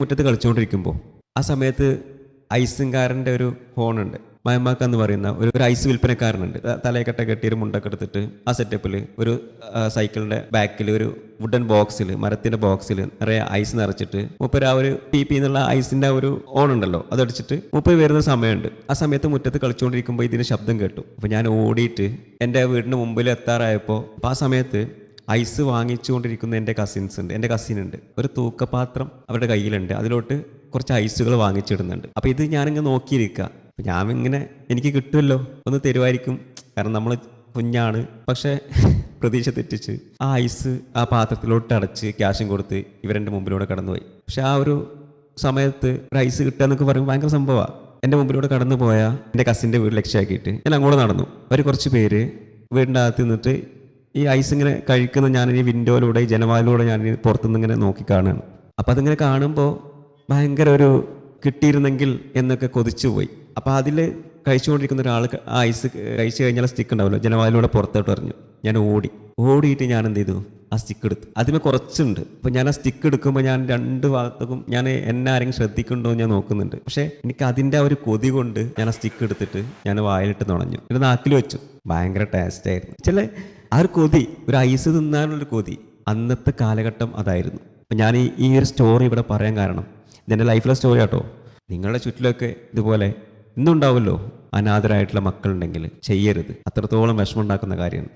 മുറ്റത്ത് കളിച്ചുകൊണ്ടിരിക്കുമ്പോൾ ആ സമയത്ത് ഐസുംകാരൻ്റെ ഒരു ഫോണുണ്ട്. മയമാക്ക എന്ന് പറയുന്ന ഒരു ഐസ് വിൽപ്പനക്കാരനുണ്ട്. തലയെക്കട്ട കെട്ടിയൊരു മുണ്ടൊക്കെ എടുത്തിട്ട് ആ സെറ്റപ്പിൽ ഒരു സൈക്കിളിൻ്റെ ബാക്കിൽ ഒരു വുഡൻ ബോക്സിൽ, മരത്തിൻ്റെ ബോക്സിൽ നിറയെ ഐസ് നിറച്ചിട്ട് മൂപ്പര് ആ ഒരു പി എന്നുള്ള ഐസിൻ്റെ ഒരു ഓൺ ഉണ്ടല്ലോ അതടിച്ചിട്ട് മൂപ്പര് വരുന്ന സമയമുണ്ട്. ആ സമയത്ത് മുറ്റത്ത് കളിച്ചുകൊണ്ടിരിക്കുമ്പോൾ ഇതിന് ശബ്ദം കേട്ടു. അപ്പോൾ ഞാൻ ഓടിയിട്ട് എൻ്റെ വീടിന് മുമ്പിൽ എത്താറായപ്പോൾ ആ സമയത്ത് ഐസ് വാങ്ങിച്ചുകൊണ്ടിരിക്കുന്ന എൻ്റെ കസിനുണ്ട്. ഒരു തൂക്കപാത്രം അവരുടെ കയ്യിലുണ്ട്. അതിലോട്ട് കുറച്ച് ഐസുകൾ വാങ്ങിച്ചിടുന്നുണ്ട്. അപ്പോൾ ഇത് ഞാനിങ്ങനെ നോക്കിയിരിക്കുക. അപ്പം ഞാൻ ഇങ്ങനെ എനിക്ക് കിട്ടുമല്ലോ, ഒന്ന് തരുമായിരിക്കും, കാരണം നമ്മൾ കുഞ്ഞാണ്. പക്ഷേ പ്രതീക്ഷ തെറ്റിച്ച് ആ ഐസ് ആ പാത്രത്തിലോട്ട് അടച്ച് ക്യാഷും കൊടുത്ത് ഇവരെൻ്റെ മുമ്പിലൂടെ കടന്നുപോയി. പക്ഷെ ആ ഒരു സമയത്ത് ഒരു ഐസ് കിട്ടുക എന്നൊക്കെ പറയുമ്പോൾ ഭയങ്കര സംഭവമാണ്. എൻ്റെ മുമ്പിലൂടെ കടന്നു പോയ എൻ്റെ കസിൻ്റെ വീട് ലക്ഷ്യമാക്കിയിട്ട് ഞാൻ അങ്ങോട്ട് നടന്നു. അവർ കുറച്ച് പേര് വീടിൻ്റെ അകത്ത് നിന്നിട്ട് ഈ ഐസ് ഇങ്ങനെ കഴിക്കുന്ന ഞാൻ ഈ വിൻഡോയിലൂടെ, ഈ ജനവാതിലൂടെ ഞാൻ പുറത്തുനിന്ന് ഇങ്ങനെ നോക്കി കാണുകയാണ്. അപ്പോൾ അതിങ്ങനെ കാണുമ്പോൾ ഭയങ്കര ഒരു കിട്ടിയിരുന്നെങ്കിൽ എന്നൊക്കെ കൊതിച്ചു പോയി. അപ്പോൾ അതിൽ കഴിച്ചുകൊണ്ടിരിക്കുന്ന ഒരാൾ ആ ഐസ് കഴിച്ചു കഴിഞ്ഞാൽ സ്റ്റിക്ക് ഉണ്ടാവുമല്ലോ, ജനവാതിലൂടെ പുറത്തോട്ട് പറഞ്ഞു. ഞാൻ ഓടിയിട്ട് ഞാൻ എന്ത് ചെയ്തു, ആ സ്റ്റിക്ക് എടുത്തു. അതിന് കുറച്ചുണ്ട്. അപ്പോൾ ഞാൻ ആ സ്റ്റിക്ക് എടുക്കുമ്പോൾ ഞാൻ രണ്ട് ഭാഗത്തേക്കും ഞാൻ എന്നെ ആരെങ്കിലും ശ്രദ്ധിക്കുന്നുണ്ടോ എന്ന് ഞാൻ നോക്കുന്നുണ്ട്. പക്ഷേ എനിക്ക് അതിൻ്റെ ആ ഒരു കൊതി കൊണ്ട് ഞാൻ ആ സ്റ്റിക്ക് എടുത്തിട്ട് ഞാൻ വായിലിട്ട് നുണഞ്ഞു. എൻ്റെ നാക്കിൽ വെച്ചു. ഭയങ്കര ടേസ്റ്റായിരുന്നു. ആ ഒരു കൊതി, ഒരു ഐസ് തിന്നാനുള്ളൊരു കൊതി, അന്നത്തെ കാലഘട്ടം അതായിരുന്നു. അപ്പം ഞാൻ ഈ ഒരു സ്റ്റോറി ഇവിടെ പറയാൻ കാരണം, ഇതെൻ്റെ ലൈഫിലെ സ്റ്റോറി ആട്ടോ. നിങ്ങളുടെ ചുറ്റിലൊക്കെ ഇതുപോലെ ഇന്നുണ്ടാവുമല്ലോ അനാഥരായിട്ടുള്ള മക്കളുണ്ടെങ്കിൽ ചെയ്യരുത്. അത്രത്തോളം വിഷമം ഉണ്ടാക്കുന്ന കാര്യമാണ്.